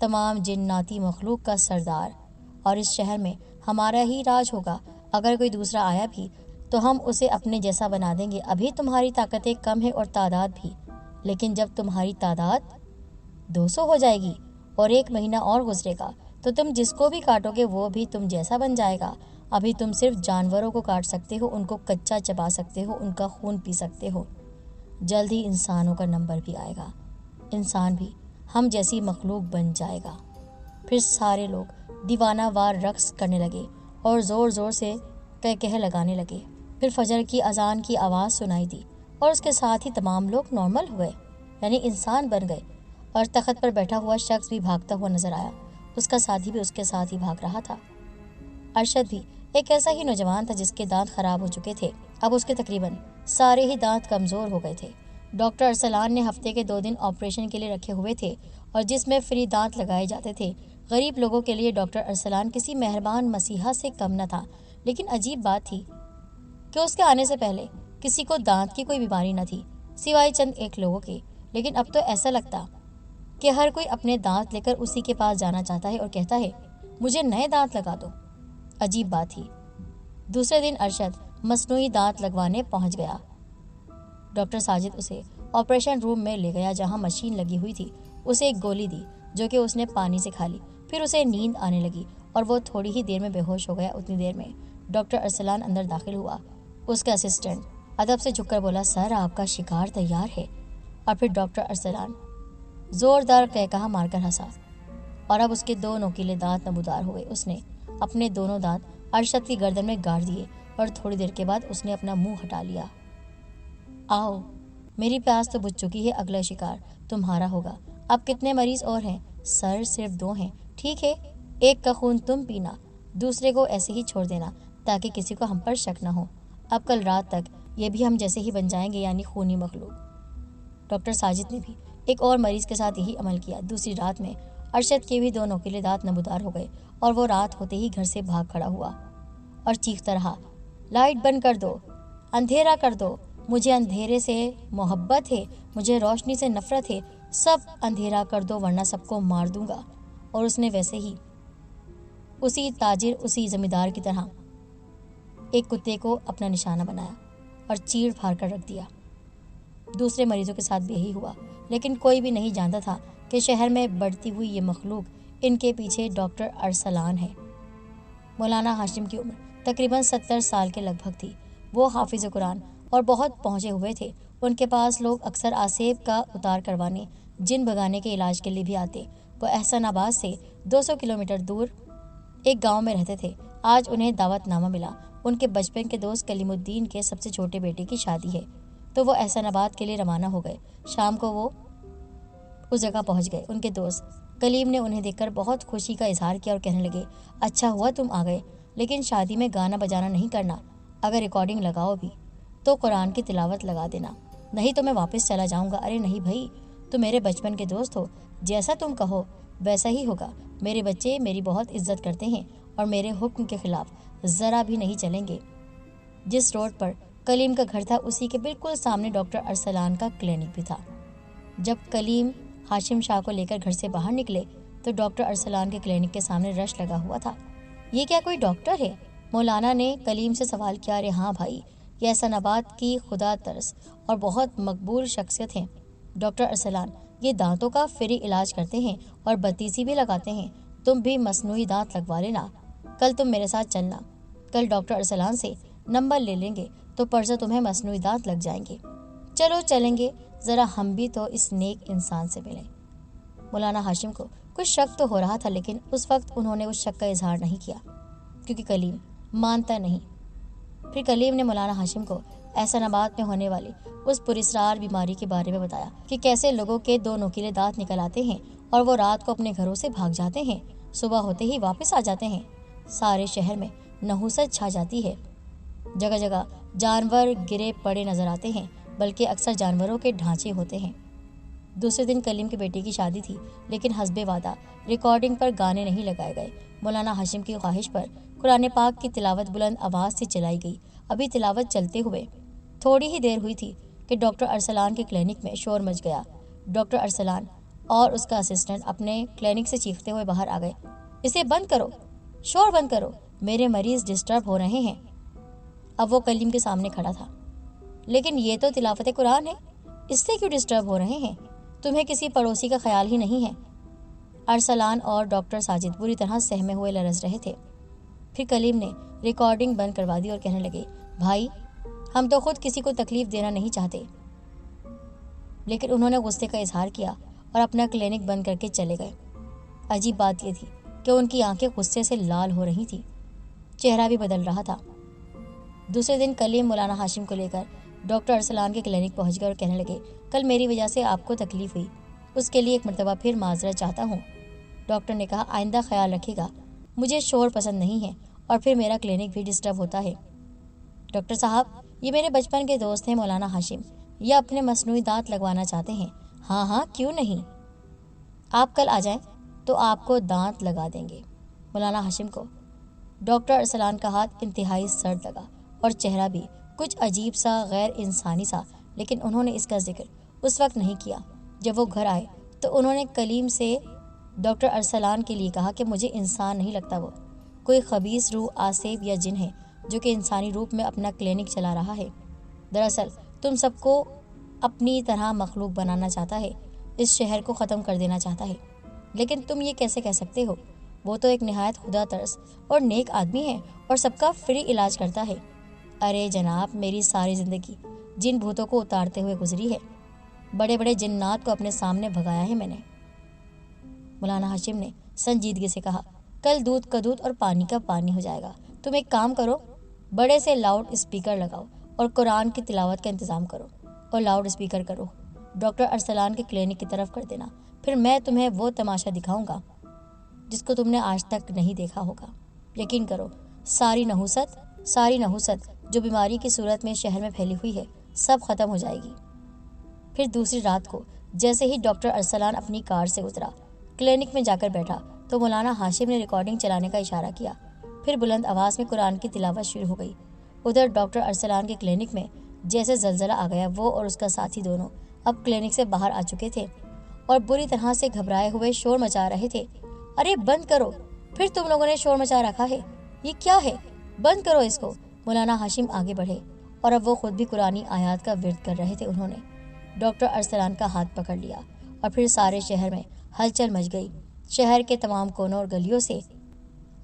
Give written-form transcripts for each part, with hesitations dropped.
تمام جناتی مخلوق کا سردار، اور اس شہر میں ہمارا ہی راج ہوگا۔ اگر کوئی دوسرا آیا بھی تو ہم اسے اپنے جیسا بنا دیں گے۔ ابھی تمہاری طاقتیں کم ہیں اور تعداد بھی، لیکن جب تمہاری تعداد 200 ہو جائے گی اور 1 مہینہ اور گزرے گا تو تم جس کو بھی کاٹو گے وہ بھی تم جیسا بن جائے گا۔ ابھی تم صرف جانوروں کو کاٹ سکتے ہو، ان کو کچا چبا سکتے ہو، ان کا خون پی سکتے ہو۔ جلد ہی انسانوں کا نمبر بھی آئے گا، انسان بھی ہم جیسی مخلوق بن جائے گا۔ پھر سارے لوگ دیوانہ وار رقص کرنے لگے اور زور زور سے کہہ لگانے لگے۔ پھر فجر کی اذان کی آواز سنائی دی اور اس کے ساتھ ہی تمام لوگ نارمل ہوئے، یعنی انسان بن گئے، اور تخت پر بیٹھا ہوا شخص بھی بھاگتا ہوا نظر آیا۔ اس کا ساتھی بھی اس کے ساتھ ہی بھاگ رہا تھا۔ ارشد بھی ایک ایسا ہی نوجوان تھا جس کے دانت خراب ہو چکے تھے۔ اب اس کے تقریباً سارے ہی دانت کمزور ہو گئے تھے۔ ڈاکٹر ارسلان نے ہفتے کے 2 دن آپریشن کے لیے رکھے ہوئے تھے اور جس میں فری دانت لگائے جاتے تھے۔ غریب لوگوں کے لیے ڈاکٹر ارسلان کسی مہربان مسیحا سے کم نہ تھا، لیکن عجیب بات تھی کہ اس کے آنے سے پہلے کسی کو دانت کی کوئی بیماری نہ تھی سوائے چند ایک لوگوں کے۔ لیکن اب تو ایسا لگتا کہ ہر کوئی اپنے دانت لے کر اسی کے پاس جانا چاہتا ہے اور کہتا ہے مجھے نئے دانت لگا دو۔ عجیب بات تھی۔ دوسرے دن ارشد مصنوعی دانت لگوانے پہنچ گیا۔ ڈاکٹر ساجد اسے آپریشن روم میں لے گیا جہاں مشین لگی ہوئی تھی۔ اسے ایک گولی دی جو کہ اس نے پانی سے کھا لی۔ پھر اسے نیند آنے لگی اور وہ تھوڑی ہی دیر میں بے ہوش ہو گیا۔ اتنی دیر میں ڈاکٹر ارسلان اندر داخل ہوا۔ اس کا اسسٹنٹ ادب سے جھک کر بولا سر آپ کا شکار تیار ہے۔ اور پھر ڈاکٹر ارسلان زوردار کہا مار کر ہنسا اور اب اس کے 2 نوکیلے دانت نمودار ہوئے۔ اس نے اپنے دونوں دانت ارشد کی گردن میں گاڑ دیے اور تھوڑی دیر کے بعد اس نے اپنا منہ ہٹا لیا۔ آؤ میری پیاس تو بجھ چکی ہے، اگلا شکار تمہارا ہوگا۔ اب کتنے مریض اور ہیں؟ سر صرف 2 ہیں۔ ٹھیک ہے، ایک کا خون تم پینا، دوسرے کو ایسے ہی چھوڑ دینا تاکہ کسی کو ہم پر شک نہ ہو۔ اب کل رات تک یہ بھی ہم جیسے ہی بن جائیں گے، یعنی خونی مخلوق۔ ڈاکٹر ساجد نے بھی ایک اور مریض کے ساتھ یہی عمل کیا۔ دوسری رات میں ارشد کے بھی 2 نوکیلے دانت نمودار ہو گئے اور وہ رات ہوتے ہی گھر سے بھاگ کھڑا ہوا اور چیختا رہا لائٹ بند کر دو، اندھیرا کر دو، مجھے اندھیرے سے محبت ہے، مجھے روشنی سے نفرت ہے، سب اندھیرا کر دو ورنہ سب کو مار دوں گا۔ اور اس نے ویسے ہی اسی تاجر، اسی زمیندار کی طرح ایک کتے کو اپنا نشانہ بنایا اور چیڑ پھاڑ کر رکھ دیا۔ دوسرے مریضوں کے ساتھ بھی یہی ہوا، لیکن کوئی بھی نہیں جانتا تھا کہ شہر میں بڑھتی ہوئی یہ مخلوق ان کے پیچھے ڈاکٹر ارسلان ہے۔ مولانا ہاشم کی عمر تقریباً 70 سال کے لگ بھگ تھی۔ وہ حافظ قرآن اور بہت پہنچے ہوئے تھے۔ ان کے پاس لوگ اکثر آسیب کا اتار کروانے، جن بھگانے کے علاج کے لیے بھی آتے۔ وہ احسان آباد سے 200 کلومیٹر دور ایک گاؤں میں رہتے تھے۔ آج انہیں دعوت نامہ ملا۔ ان کے بچپن کے دوست کلیم الدین کے سب سے چھوٹے بیٹے کی شادی ہے، تو وہ احسان آباد کے لیے روانہ ہو گئے۔ شام کو وہ اس جگہ پہنچ گئے۔ ان کے دوست کلیم نے انہیں دیکھ کر بہت خوشی کا اظہار کیا اور کہنے لگے اچھا ہوا تم آ گئے، لیکن شادی میں گانا بجانا نہیں کرنا۔ اگر ریکارڈنگ لگاؤ بھی تو قرآن کی تلاوت لگا دینا، نہیں تو میں واپس چلا جاؤں گا۔ ارے نہیں بھائی، تم میرے بچپن کے دوست ہو، جیسا تم کہو ویسا ہی ہوگا۔ میرے بچے میری بہت عزت کرتے ہیں اور میرے حکم کے خلاف ذرا بھی نہیں چلیں گے۔ جس روڈ پر کلیم کا گھر تھا اسی کے بالکل سامنے ڈاکٹر ارسلان کا کلینک بھی تھا۔ جب کلیم ہاشم شاہ کو لے کر گھر سے باہر نکلے تو ڈاکٹر ارسلان کے کلینک کے سامنے رش لگا ہوا تھا۔ یہ کیا کوئی ڈاکٹر ہے؟ مولانا نے کلیم سے سوال کیا۔ ارے ہاں بھائی، یہ احسان آباد کی خدا ترس اور بہت مقبول شخصیت ہیں ڈاکٹر ارسلان۔ یہ دانتوں کا فری علاج کرتے ہیں اور بتیسی بھی لگاتے ہیں۔ تم بھی مصنوعی دانت لگوا لینا، کل تم میرے ساتھ چلنا۔ کل ڈاکٹر ارسلان سے نمبر لے لیں گے تو پرسوں تمہیں مصنوعی دانت لگ جائیں گے۔ چلو چلیں گے، ذرا ہم بھی تو اس نیک انسان سے ملیں۔ مولانا ہاشم کو کچھ شک تو ہو رہا تھا، لیکن اس وقت انہوں نے اس شک کا اظہار نہیں کیا کیونکہ کلیم مانتا نہیں۔ پھر کلیم نے مولانا ہاشم کو احسان آباد میں ہونے والی اس پراسرار بیماری کے بارے میں بتایا کہ کیسے لوگوں کے 2 نوکیلے دانت نکل آتے ہیں اور وہ رات کو اپنے گھروں سے بھاگ جاتے ہیں، صبح ہوتے ہی واپس آ جاتے ہیں۔ سارے شہر میں نحوست چھا جاتی ہے، جگہ جگہ جانور گرے پڑے نظر آتے ہیں، بلکہ اکثر جانوروں کے ڈھانچے ہوتے ہیں۔ دوسرے دن کلیم کے بیٹے کی شادی تھی، لیکن حسب وعدہ ریکارڈنگ پر گانے نہیں لگائے گئے۔ مولانا ہاشم کی خواہش پر قرآن پاک کی تلاوت بلند آواز سے چلائی گئی۔ ابھی تلاوت چلتے ہوئے تھوڑی ہی دیر ہوئی تھی کہ ڈاکٹر ارسلان کے کلینک میں شور مچ گیا۔ ڈاکٹر ارسلان اور اس کا اسسٹنٹ اپنے کلینک سے چیختے ہوئے باہر آ گئے۔ اسے بند کرو، شور بند کرو، میرے مریض ڈسٹرب ہو رہے ہیں۔ اب وہ کلیم کے سامنے کھڑا تھا۔ لیکن یہ تو تلاوت قرآن ہے، اس سے کیوں ڈسٹرب ہو رہے ہیں؟ تمہیں کسی پڑوسی کا خیال ہی نہیں ہے؟ ارسلان اور ڈاکٹر ساجد بری طرح سہمے ہوئے لرز رہے تھے۔ پھر کلیم نے ریکارڈنگ بند کروا دی اور کہنے لگے، بھائی ہم تو خود کسی کو تکلیف دینا نہیں چاہتے، لیکن انہوں نے غصے کا اظہار کیا اور اپنا کلینک بند کر کے چلے گئے۔ عجیب بات یہ تھی کہ ان کی آنکھیں غصے سے لال ہو رہی تھی، چہرہ بھی بدل رہا تھا۔ دوسرے دن کلیم مولانا ہاشم کو لے کر ڈاکٹر ارسلان کے کلینک پہنچ گئے اور کہنے لگے، کل میری وجہ سے آپ کو تکلیف ہوئی، اس کے لیے ایک مرتبہ پھر معذرت چاہتا ہوں۔ ڈاکٹر نے کہا، آئندہ خیال رکھے گا، مجھے شور پسند نہیں ہے اور پھر میرا کلینک بھی ڈسٹرب ہوتا ہے۔ ڈاکٹر صاحب، یہ میرے بچپن کے دوست ہیں مولانا ہاشم، یہ اپنے مصنوعی دانت لگوانا چاہتے ہیں۔ ہاں ہاں کیوں نہیں، آپ کل آ جائیں تو آپ کو دانت لگا دیں گے۔ مولانا ہاشم کو ڈاکٹر ارسلان کا ہاتھ انتہائی سرد لگا اور چہرہ بھی کچھ عجیب سا، غیر انسانی سا، لیکن انہوں نے اس کا ذکر اس وقت نہیں کیا جب وہ گھر آئے تو انہوں نے کلیم سے ڈاکٹر ارسلان کے لیے کہا کہ مجھے انسان نہیں لگتا، وہ کوئی خبیث روح، آسیب یا جن ہے جو کہ انسانی روپ میں اپنا کلینک چلا رہا ہے۔ دراصل تم سب کو اپنی طرح مخلوق بنانا چاہتا ہے، اس شہر کو ختم کر دینا چاہتا ہے، لیکن تم یہ کیسے کہہ سکتے ہو؟ وہ تو ایک نہایت خدا ترس اور نیک آدمی ہے اور سب کا فری علاج کرتا ہے۔ ارے جناب، میری ساری زندگی جن بھوتوں کو اتارتے ہوئے گزری ہے، بڑے بڑے جنات کو اپنے سامنے بھگایا ہے میں نے۔ مولانا ہاشم نے سنجیدگی سے کہا، کل دودھ کا دودھ اور پانی کا پانی ہو جائے گا۔ تم ایک کام کرو، بڑے سے لاؤڈ اسپیکر لگاؤ اور قرآن کی تلاوت کا انتظام کرو، اور لاؤڈ اسپیکر کرو ڈاکٹر ارسلان کے کلینک کی طرف کر دینا، پھر میں تمہیں وہ تماشا دکھاؤں گا جس کو تم نے آج تک نہیں دیکھا ہوگا۔ یقین کرو، ساری نحوست جو بیماری کی صورت میں شہر میں پھیلی ہوئی ہے، سب ختم ہو جائے گی۔ پھر دوسری رات کو جیسے ہی ڈاکٹر ارسلان اپنی کار سے اترا، کلینک میں جا کر بیٹھا تو مولانا ہاشم نے ریکارڈنگ چلانے کا اشارہ کیا۔ پھر بلند آواز میں قرآن کی تلاوت شروع ہو گئی۔ ادھر ڈاکٹر ارسلان کے کلینک میں جیسے زلزلہ آ گیا۔ وہ اور اس کا ساتھی دونوں اب کلینک سے باہر آ چکے تھے اور بری طرح سے گھبرائے ہوئے شور مچا رہے تھے۔ ارے بند کرو، پھر تم لوگوں نے شور مچا رکھا ہے، یہ کیا ہے؟ بند کرو اس کو۔ مولانا ہاشم آگے بڑھے اور اب وہ خود بھی قرآنی آیات کا ورد کر رہے تھے۔ انہوں نے ڈاکٹر ارسلان کا ہاتھ پکڑ لیا اور پھر سارے شہر میں ہلچل مچ گئی۔ شہر کے تمام کونوں اور گلیوں سے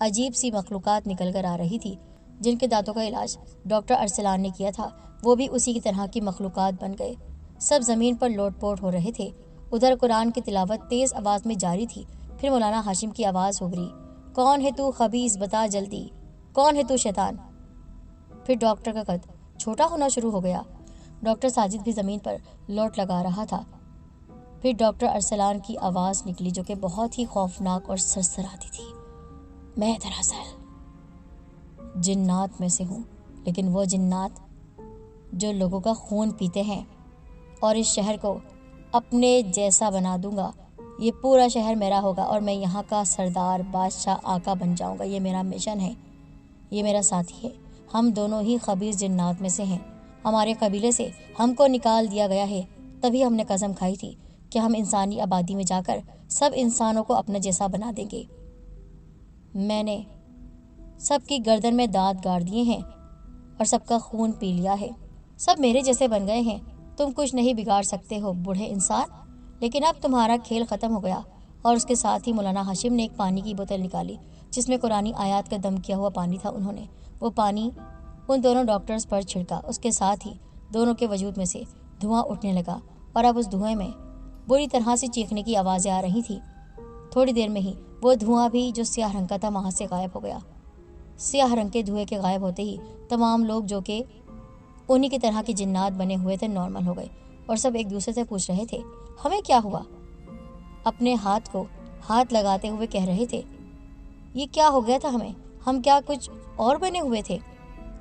عجیب سی مخلوقات نکل کر آ رہی تھی۔ جن کے دانتوں کا علاج ڈاکٹر ارسلان نے کیا تھا، وہ بھی اسی کی طرح کی مخلوقات بن گئے۔ سب زمین پر لوٹ پوٹ ہو رہے تھے۔ ادھر قرآن کی تلاوت تیز آواز میں جاری تھی۔ پھر مولانا ہاشم کی آواز ابھری، کون ہے تو خبیث، بتا جلدی، کون ہے تو شیطان؟ پھر ڈاکٹر کا قد چھوٹا ہونا شروع ہو گیا۔ ڈاکٹر ساجد بھی زمین پر لوٹ لگا رہا تھا۔ پھر ڈاکٹر ارسلان کی آواز نکلی جو کہ بہت ہی خوفناک اور سرسراتی تھی، میں دراصل جنات میں سے ہوں، لیکن وہ جنات جو لوگوں کا خون پیتے ہیں، اور اس شہر کو اپنے جیسا بنا دوں گا۔ یہ پورا شہر میرا ہوگا اور میں یہاں کا سردار، بادشاہ، آقا بن جاؤں گا۔ یہ میرا مشن ہے، یہ میرا ساتھی ہے۔ ہم دونوں ہی خبیث جنات میں سے ہیں۔ ہمارے قبیلے سے ہم کو نکال دیا گیا ہے، تبھی ہم نے قسم کھائی تھی کہ ہم انسانی آبادی میں جا کر سب انسانوں کو اپنا جیسا بنا دیں گے۔ میں نے سب کی گردن میں دانت گاڑ دیے ہیں اور سب کا خون پی لیا ہے۔ سب میرے جیسے بن گئے ہیں۔ تم کچھ نہیں بگاڑ سکتے ہو بوڑھے انسان، لیکن اب تمہارا کھیل ختم ہو گیا۔ اور اس کے ساتھ ہی مولانا ہاشم نے ایک پانی کی بوتل نکالی جس میں قرآنی آیات کا دم کیا ہوا پانی تھا۔ انہوں نے وہ پانی ان دونوں ڈاکٹرز پر چھڑکا۔ اس کے ساتھ ہی دونوں کے وجود میں سے دھواں اٹھنے لگا اور اب اس دھوئیں میں بری طرح سے چیخنے کی آوازیں آ رہی تھی۔ تھوڑی دیر میں ہی وہ دھواں بھی جو سیاہ رنگ کا تھا وہاں سے غائب ہو گیا۔ سیاہ رنگ کے دھوئیں کے غائب ہوتے ہی تمام لوگ جو کہ انہی کی طرح کے جنات بنے ہوئے تھے نارمل ہو گئے اور سب ایک دوسرے سے پوچھ رہے تھے، ہمیں کیا ہوا؟ اپنے ہاتھ کو ہاتھ لگاتے ہوئے کہہ رہے تھے، یہ کیا ہو گیا تھا ہمیں؟ ہم کیا کچھ اور بنے ہوئے تھے؟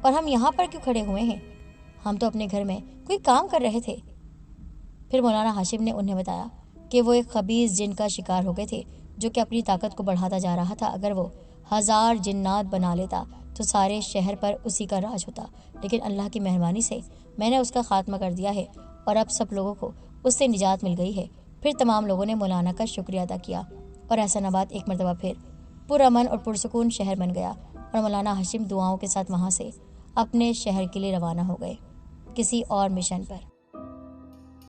اور ہم یہاں پر کیوں کھڑے ہوئے ہیں؟ ہم تو اپنے گھر میں کوئی کام کر رہے تھے۔ پھر مولانا ہاشم نے انہیں بتایا کہ وہ ایک خبیث جن کا شکار ہو گئے تھے جو کہ اپنی طاقت کو بڑھاتا جا رہا تھا۔ اگر وہ 1000 جنات بنا لیتا تو سارے شہر پر اسی کا راج ہوتا، لیکن اللہ کی مہربانی سے میں نے اس کا خاتمہ کر دیا ہے اور اب سب لوگوں کو اس سے نجات مل گئی ہے۔ پھر تمام لوگوں نے مولانا کا شکریہ ادا کیا اور احسن آباد ایک مرتبہ پھر پرامن اور پرسکون شہر بن گیا اور مولانا ہاشم دعاؤں کے ساتھ وہاں سے اپنے شہر کے لیے روانہ ہو گئے کسی اور مشن پر۔